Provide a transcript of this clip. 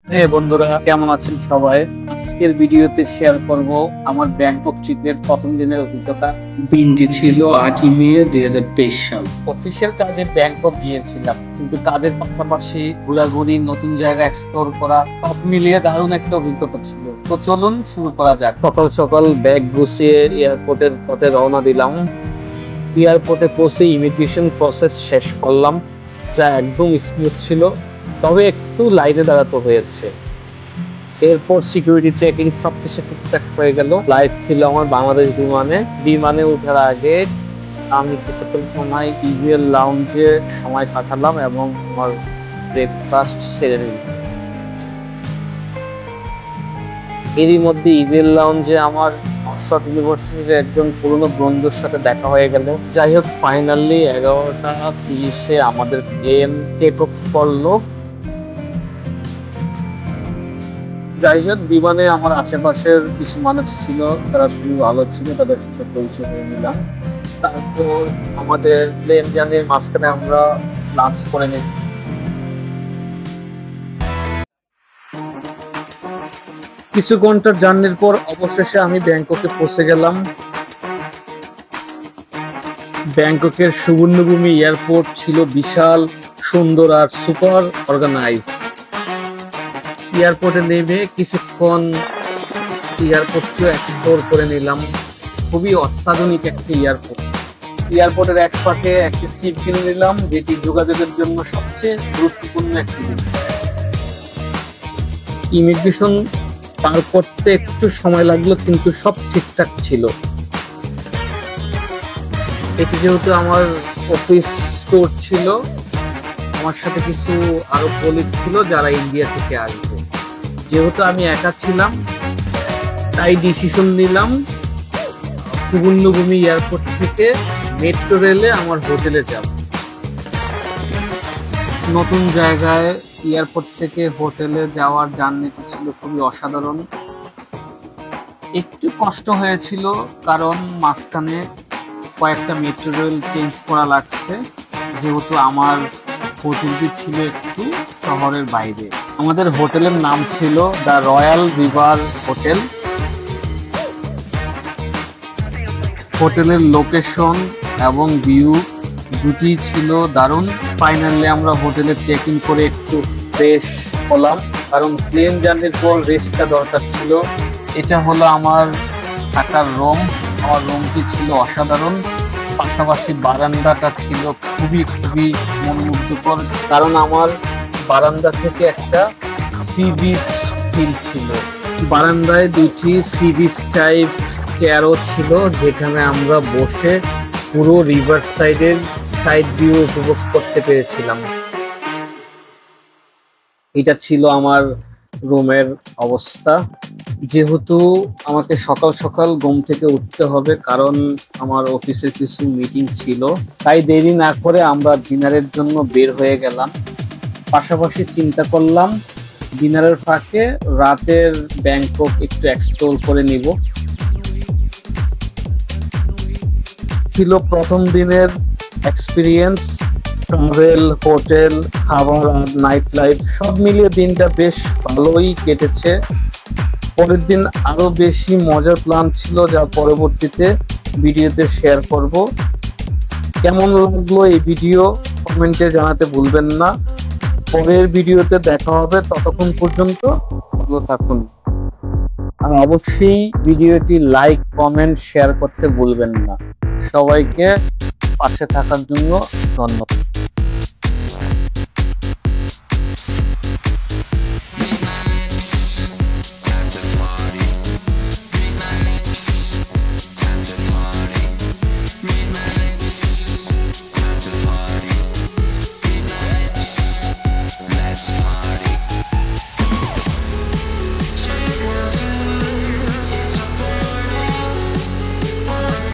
বন্ধুরা, কেমন আছেন সবাই? আজকের ভিডিওতে শেয়ার করব আমার ব্যাংকক ট্রিপের প্রথম দিনের অভিজ্ঞতা। দিনটি ছিল 8ই মে 2023 সাল। অফিসিয়াল কাজে ব্যাংকক গিয়েছিলাম, কিন্তু কাজের পাশাপাশি ঘোরাঘুরি, নতুন জায়গা এক্সপ্লোর করা, সব মিলিয়ে দারুণ একটা অভিজ্ঞতা ছিল। তো চলুন শুরু করা যাক। সকাল সকাল ব্যাগ গুছিয়ে এয়ারপোর্টের পথে রওনা দিলাম। এয়ারপোর্টে পৌঁছে ইমিগ্রেশন প্রসেস শেষ করলাম, যা একদম স্মুথ ছিল, তবে একটু লাইনে দাঁড়াতে হয়েছে। এরপর সিকিউরিটি চেকিং সবকিছু ঠিকঠাক হয়ে গেল। ফ্লাইট ছিল আমার বাংলাদেশ বিমানে ওঠার আগে আমি কিছুক্ষণ সময় ইভিএল লাউঞ্জে সময় কাটালাম এবং আমার ব্রেকফাস্ট সেরে নিলাম। এরই মধ্যে ইভিএল লাউঞ্জে আমার অক্সফোর্ড ইউনিভার্সিটির একজন পুরনো বন্ধুর সাথে দেখা হয়ে গেল। যাই হোক, ফাইনালি 11টা 30-এ আমাদের প্লেন টেক অফ করলো। যাই হোক, বিমানে আমার আশেপাশের কিছু মানুষ ছিল, তারা খুবই ভালো ছিল, তাদের সাথে পরিচয় হয়ে নিলাম। তারপর আমাদের প্লেন জার্নির মাঝখানে আমরা লাঞ্চ করে নিই। কিছু ঘন্টার জার্নির পর অবশেষে আমি ব্যাংককে পৌঁছে গেলাম। ব্যাংককের সুবর্ণভূমি এয়ারপোর্ট ছিল বিশাল, সুন্দর আর সুপার অর্গানাইজড। এয়ারপোর্টে নেমে কিছুক্ষণ এয়ারপোর্টকে এক্সপ্লোর করে নিলাম। খুবই অত্যাধুনিক একটি এয়ারপোর্ট। এয়ারপোর্টের এক পাশে একটি সিট কিনে নিলাম, যেটি যোগাযোগের জন্য সবচেয়ে গুরুত্বপূর্ণ একটি জিনিস। ইমিগ্রেশন পার করতে একটু সময় লাগলো, কিন্তু সব ঠিকঠাক ছিল। এটি যেহেতু আমার অফিস ট্যুর ছিল, আমার সাথে কিছু আরো কলিগ ছিল যারা ইন্ডিয়া থেকে আসবে। যেহেতু আমি একা ছিলাম, তাই ডিসিশন নিলাম সুবর্ণভূমি এয়ারপোর্ট থেকে মেট্রো রেলে আমার হোটেলে যাব। নতুন জায়গায় এয়ারপোর্ট থেকে হোটেলে যাওয়ার জার্নিটি ছিল খুবই অসাধারণ। একটু কষ্ট হয়েছিল, কারণ মাঝখানে কয়েকটা মেট্রো রেল চেঞ্জ করা লাগছে, যেহেতু আমার হোটেলটি ছিল একটু শহরের বাইরে। আমাদের হোটেলের নাম ছিল দ্য রয়্যাল রিভার হোটেল। হোটেলের লোকেশন এবং ভিউ দুটি ছিল দারুণ। ফাইনালি আমরা হোটেলে চেক ইন করে একটু ফ্রেশ হলাম, কারণ প্লেন জার্নির পর রেস্টটা দরকার ছিল। এটা হলো আমার থাকার রুম। আমার রুমটি ছিল অসাধারণ, পাশাপাশি বারান্দাটা ছিল খুবই মনোমুগ্ধকর, কারণ আমার বারান্দা থেকে একটা সি বিচ ফিল ছিল। বারান্দায় দুটি সি বিচ টাইপ চেয়ারও ছিল, যেখানে আমরা বসে পুরো রিভার সাইডের সাইড ভিউ উপভোগ করতে পেরেছিলাম। এটা ছিল আমার রুমের অবস্থা। যেহেতু আমাকে সকাল সকাল ঘুম থেকে উঠতে হবে, কারণ আমার অফিসের কিছু মিটিং ছিল, তাই দেরি না করে আমরা ডিনারের জন্য বের হয়ে গেলাম। পাশাপাশি চিন্তা করলাম ডিনারের ফাঁকে রাতের ব্যাংকক একটু এক্সপ্লোর করে নিব। ছিল প্রথম দিনের এক্সপিরিয়েন্স। ট্রাভেল, হোটেল, খাবার আর নাইট লাইফ সব মিলিয়ে দিনটা বেশ ভালোই কেটেছে। পরের দিন আরো বেশি মজার প্ল্যান ছিল, যা পরবর্তীতে ভিডিওতে শেয়ার করব। কেমন লাগলো এই ভিডিও কমেন্টে জানাতে ভুলবেন না। পরের ভিডিওতে দেখা হবে, ততক্ষণ পর্যন্ত ভালো থাকুন। আর অবশ্যই ভিডিওটি লাইক, কমেন্ট, শেয়ার করতে ভুলবেন না। সবাইকে পাশে থাকার জন্য ধন্যবাদ।